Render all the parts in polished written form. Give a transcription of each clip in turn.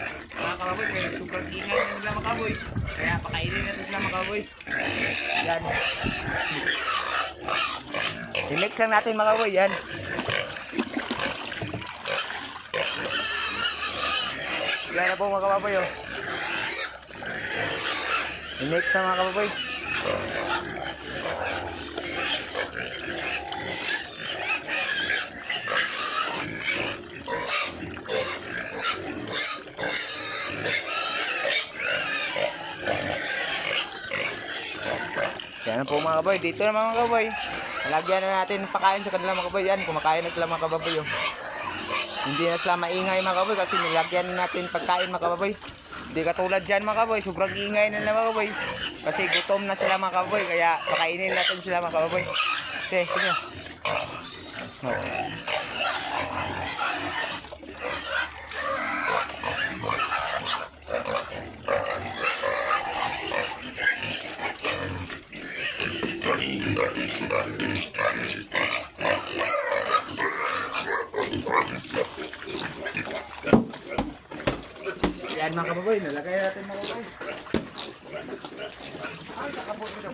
mga kababoy, kaya sobrang ingay na nila mga kababoy. Kaya pakainin natin sila mga kababoy. Yan. I-mix lang natin mga kababoy, yan. Yan na po mga kababoy, oh. I-mix na mga kababoy. Yan po mga kababoy, dito na mga kababoy. Lagyan na natin pakain sa kanila mga kababoy. Yan, kumakain na sila mga kababoy, oh. Hindi na sila maingay mga kababoy kasi nilagyan natin pagkain mga kababoy. Hindi katulad dyan mga kababoy, sobrang ingay na nila mga kababoy. Kasi gutom na sila mga kababoy, kaya pakainin natin sila mga kababoy. Okay, tingnan. No. Yan mga kababoy, nalagay natin mga kababoy. Ay, nakabot ito.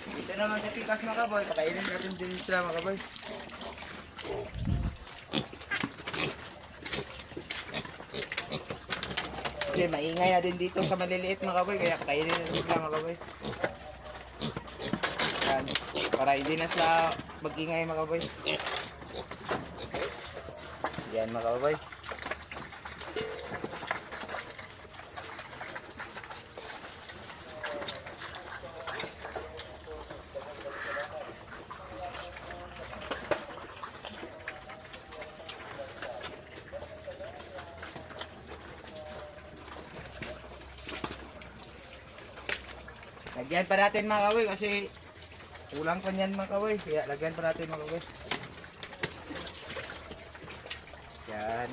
Ito naman sa pikas mga kababoy, pakainin natin din sila mga kababoy. Okay, maingay na din dito sa maliliit mga kababoy, kaya pakainin natin sila mga kababoy. Yan, para hindi na sila mag-ingay mga kababoy. Yan mga kababoy. Lagyan pa natin mga kababoy kasi kulang pa niyan mga kababoy. Kaya lagyan pa natin mga kababoy. Yan.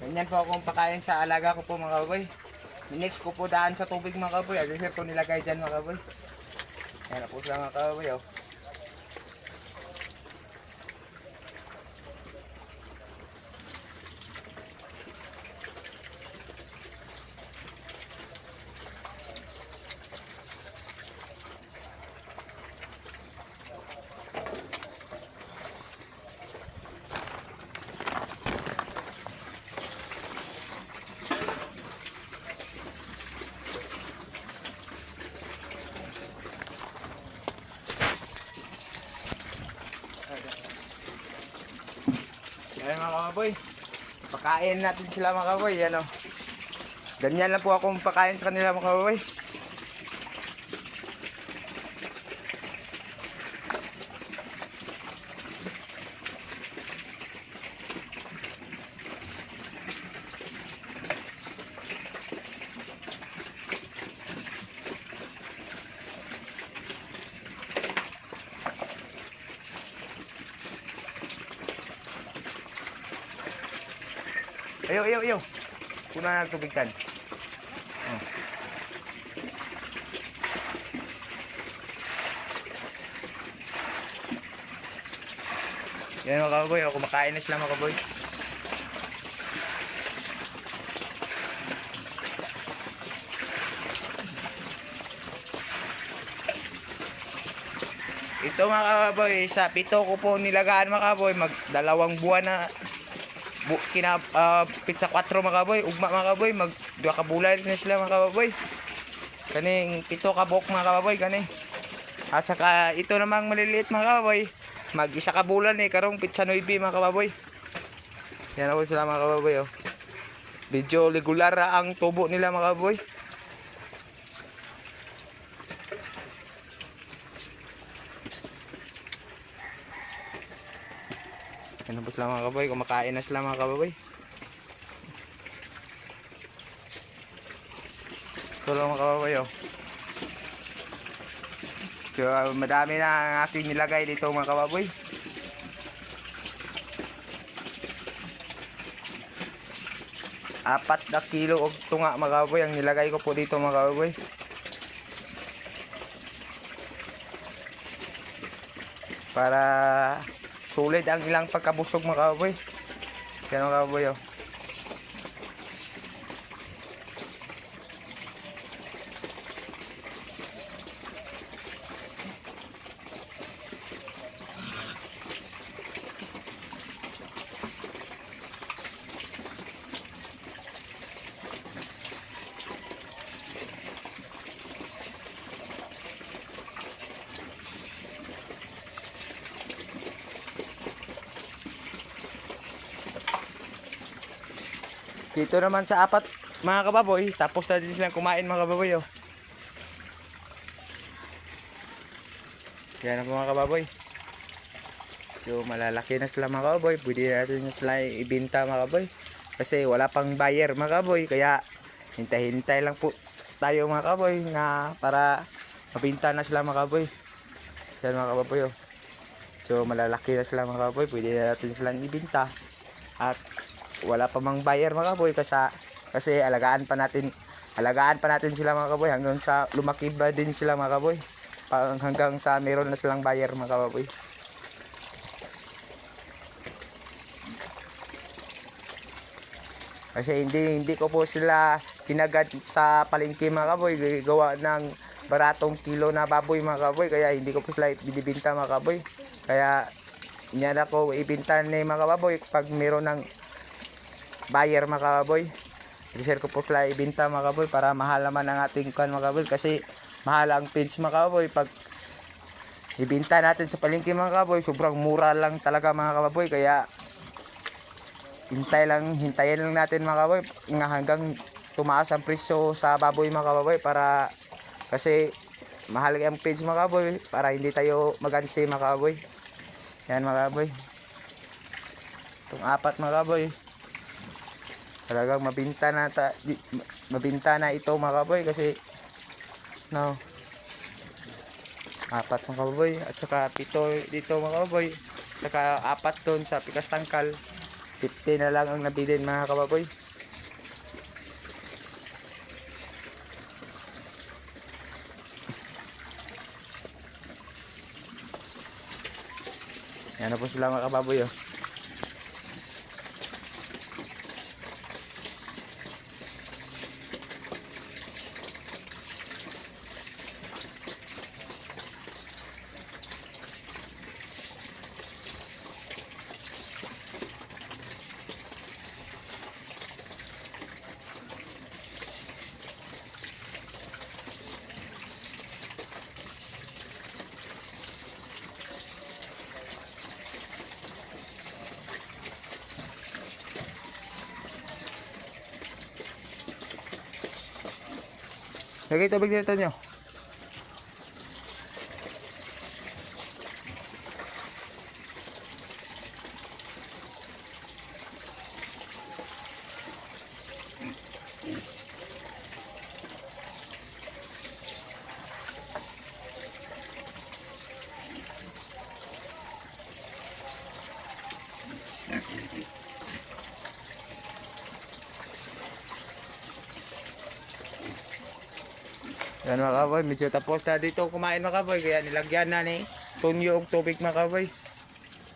Ganyan po akong pakain sa alaga ko po mga kababoy. Minix ko po daan sa tubig mga kababoy. Agad po nilagay dyan mga kababoy. Yan na po sila mga kababoy, oh. Ayan mga kababoy, pakain natin sila mga kababoy, yan o. Ganyan lang po akong pakain sa kanila mga kababoy. Ayaw. Kuna na tubig kan. Oh. Yan mga kababoy, oh, kumakain na sila mga kababoy. Ito mga kababoy, sa pito ko po nilagaan mga kababoy, mag 2 buwan na pizza 4 mga kababoy, ugma mga kababoy, mag 2 ka bulan na sila mga kababoy. Kaning 7 ka buok mga kababoy kani. At saka ito namang maliliit mga kababoy, mag 1 ka bulan karong pizza 9 mga kababoy. Yan ako sila mga kababoy, oh. Medyo regular ang tubo nila mga kababoy. Yan po sila mga kababoy, kumakain na sila mga kababoy. Ito lang mga kababoy, oh. So madami na ang aking nilagay dito mga kababoy. Apat na kilo og tunga mga kababoy ang nilagay ko po dito mga kababoy. para sulit ang ilang pagkabusog mga kababoy. Yan mga kababoy oh. Dito naman sa apat mga kababoy, tapos na din silang kumain mga kababoy oh. Yan ang mga kababoy. So malalaki na sila mga kababoy, pwede natin sila ibenta mga kababoy. Kasi wala pang buyer mga kababoy, kaya hintay-hintay lang po tayo mga kababoy na para mabenta na sila mga kababoy. Yan mga kababoy oh. So malalaki na sila mga kababoy, pwede natin silang ibenta. At wala pa mang buyer mga kaboy kasi alagaan pa natin sila mga kaboy hanggang sa lumaki ba din sila mga kaboy, hanggang sa meron na silang buyer mga kaboy. Kasi hindi ko po sila pinagad sa palengke mga kaboy, gawa ng baratong kilo na baboy mga kaboy, kaya hindi ko po sila binibenta mga kaboy. Kaya niyan ako ibinta ni mga kaboy pag meron ng buyer mga kaboy. Research ko po sila ibenta mga kaboy para mahal naman ang ating kan mga kaboy, kasi mahal ang feeds mga kaboy. Pag ibenta natin sa palengke mga kaboy, sobrang mura lang talaga mga kaboy, kaya hintayin lang natin mga kaboy nga hanggang tumaas ang presyo sa baboy mga kaboy, para kasi mahal ang feeds mga kaboy, para hindi tayo magansi mga kaboy. Yan mga kaboy, itong apat mga kaboy talagang mabinta na ito mga kaboy, kasi no, apat mga kaboy at saka 7 dito mga kaboy, saka 4 doon sa Pikas Tangkal. 50 na lang ang nabilin mga kaboy. Yan na po sila mga kababoy oh. Lagay tubig dito nyo. Yan mga kaboy, medyo tapos na dito kumain mga kaboy, kaya nilagyan na ni Tonyo og tubig mga kaboy.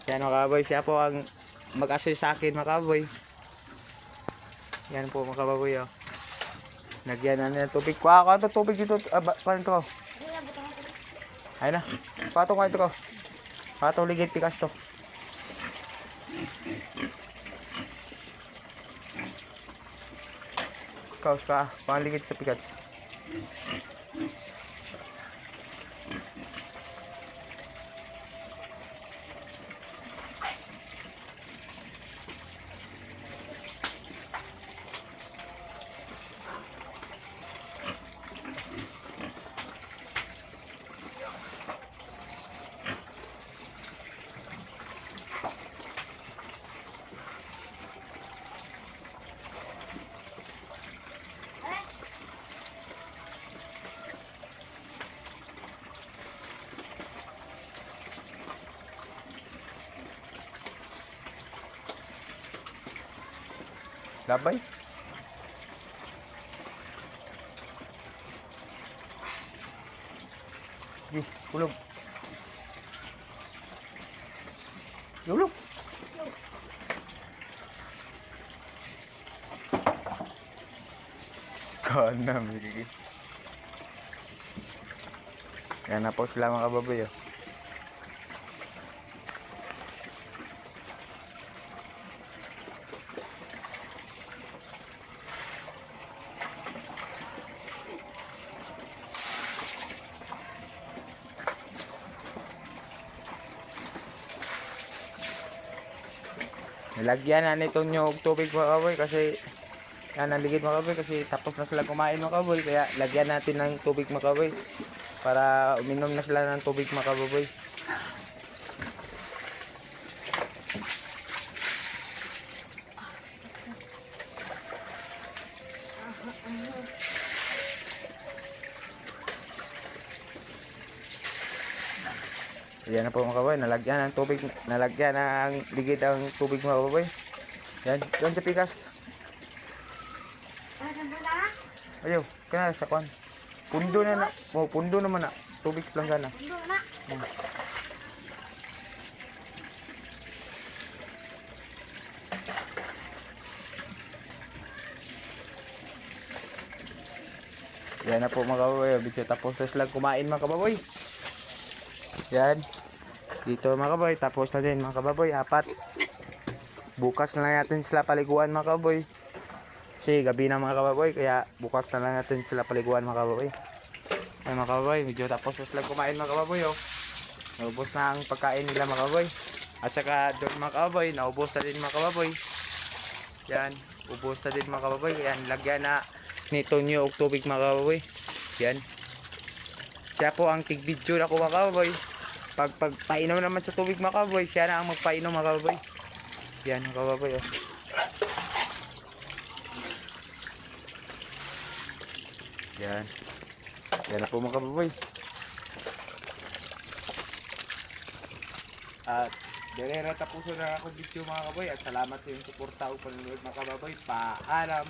Yan mga kaboy, siya po ang mag-assist sa akin mga kaboy. Yan po mga kaboy oh. Nagyan na ng tubig. Kuha ko ito tubig dito. Kuha ito ko. Ayun na. Kuha ito ko. Kuha ito ligid pikas to. Kuha ligid sa pikas. Labay. Kulog. Yulok. Kana, Miki. Yan na po sila mga kababoy. Oh. Nilagyan na nitong nyog tubig mga kaboy kasi yan ang ligid mga kaboy kasi tapos na sila kumain mga kaboy kaya lagyan natin ng tubig mga kaboy para uminom na sila ng tubig mga kaboy. Yan na po mga kaboy, nalagyan ng tubig, nalagyan ng ligid ang tubig mga kaboy. Yan, doon sa pikas. Ayaw, kana sa kwan. Pundo na na. Oh, pundo naman na. Tubig lang sana. Pundo na. Yan na po mga kababoy. Bitso tapos na sila kumain mga kababoy. Yan. Dito mga kababoy. Tapos na din mga kababoy. 4. Bukas na lang natin sila paliguan mga kababoy. Kasi gabi na mga kababoy. Kaya bukas na lang natin sila paliguan mga kababoy. Ay mga kababoy. Medyo tapos na sila kumain mga kababoy. Oh. Naubos na ang pagkain nila mga kababoy. At saka doon mga kababoy. Naubos na din mga kababoy. Yan. Ubos na din mga kababoy. Yan. Lagyan na nito nyo og tubig mga kababoy. Yan. Siya po ang tig-video na ko mga kababoy. Pag painom naman sa tubig mga kababoy, siya na ang magpainom mga kababoy. Yan mga kababoy. Oh. Yan. Yan na po mga kababoy. At dire tapusin na ako video mga kababoy. At salamat sa inyong suporta o panonood mga kababoy. Paalam.